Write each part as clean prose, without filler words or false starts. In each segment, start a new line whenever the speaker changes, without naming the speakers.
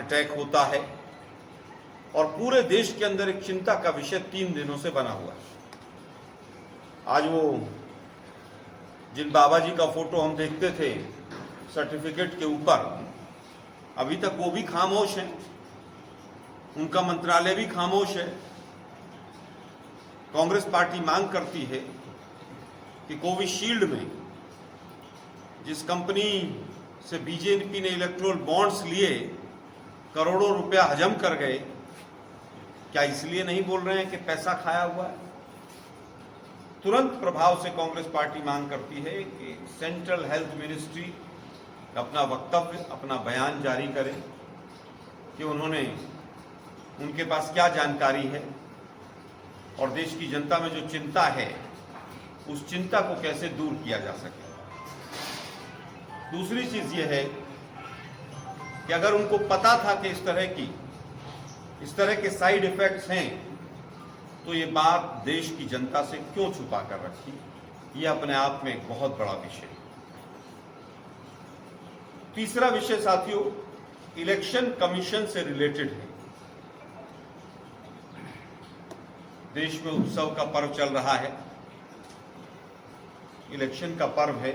Attack होता है और पूरे देश के अंदर एक चिंता का विषय 3 दिनों से बना हुआ है। आज वो जिन बाबा जी का फोटो हम देखते थे सर्टिफिकेट के ऊपर, अभी तक वो भी खामोश हैं, उनका मंत्रालय भी खामोश है। कांग्रेस पार्टी मांग करती है कि कोविशील्ड में जिस कंपनी से बीजेपी ने इलेक्टोरल बॉन्ड्स लिए, करोड़ों रुपया हजम कर गए, क्या इसलिए नहीं बोल रहे हैं कि पैसा खाया हुआ है? तुरंत प्रभाव से कांग्रेस पार्टी मांग करती है कि सेंट्रल हेल्थ मिनिस्ट्री अपना वक्तव्य, अपना बयान जारी करे कि उनके पास क्या जानकारी है और देश की जनता में जो चिंता है उस चिंता को कैसे दूर किया जा सके। दूसरी चीज यह है कि अगर उनको पता था कि इस तरह के साइड इफेक्ट्स हैं, तो ये बात देश की जनता से क्यों छुपा कर रखी? ये अपने आप में एक बहुत बड़ा विषय है। तीसरा विषय साथियों इलेक्शन कमीशन से रिलेटेड है। देश में उत्सव का पर्व चल रहा है, इलेक्शन का पर्व है।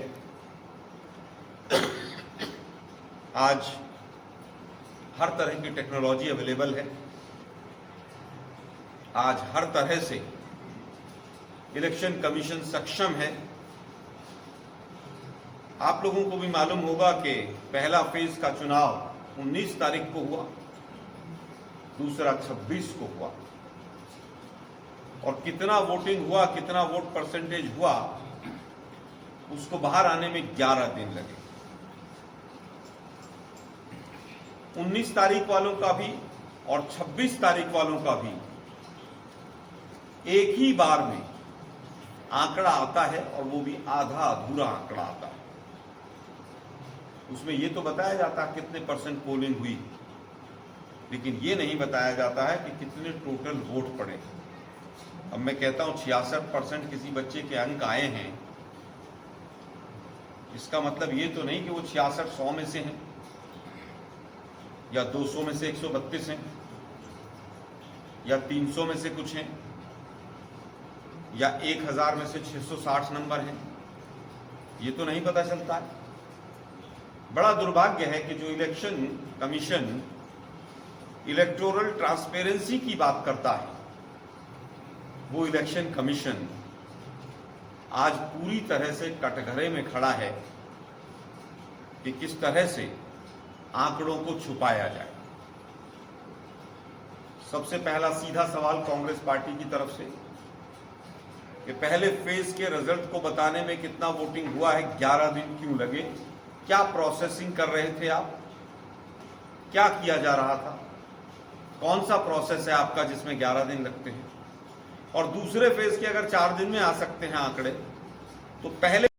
आज हर तरह की टेक्नोलॉजी अवेलेबल है, आज हर तरह से इलेक्शन कमीशन सक्षम है। आप लोगों को भी मालूम होगा कि पहला फेज का चुनाव 19 तारीख को हुआ, दूसरा 26 को हुआ, और कितना वोटिंग हुआ, कितना वोट परसेंटेज हुआ, उसको बाहर आने में 11 दिन लगे। 19 तारीख वालों का भी और 26 तारीख वालों का भी एक ही बार में आंकड़ा आता है, और वो भी आधा अधूरा आंकड़ा आता है। उसमें ये तो बताया जाता है कितने परसेंट पोलिंग हुई, लेकिन ये नहीं बताया जाता है कि कितने टोटल वोट पड़े। अब मैं कहता हूं 66% किसी बच्चे के अंक आए हैं, इसका मतलब ये तो नहीं कि वो 66 100 में से हैं, या 200 में से 132 हैं, या 300 में से कुछ हैं, या 1000 में से 660 नंबर हैं। ये तो नहीं पता चलता है। बड़ा दुर्भाग्य है कि जो इलेक्शन कमीशन इलेक्टोरल ट्रांसपेरेंसी की बात करता है, वो इलेक्शन कमीशन आज पूरी तरह से कटघरे में खड़ा है कि किस तरह से आंकड़ों को छुपाया जाए। सबसे पहला सीधा सवाल कांग्रेस पार्टी की तरफ से कि पहले फेज के रिजल्ट को बताने में कितना वोटिंग हुआ है, 11 दिन क्यों लगे? क्या प्रोसेसिंग कर रहे थे आप? क्या किया जा रहा था? कौन सा प्रोसेस है आपका जिसमें 11 दिन लगते हैं? और दूसरे फेज के अगर 4 दिन में आ सकते हैं आंकड़े, तो पहले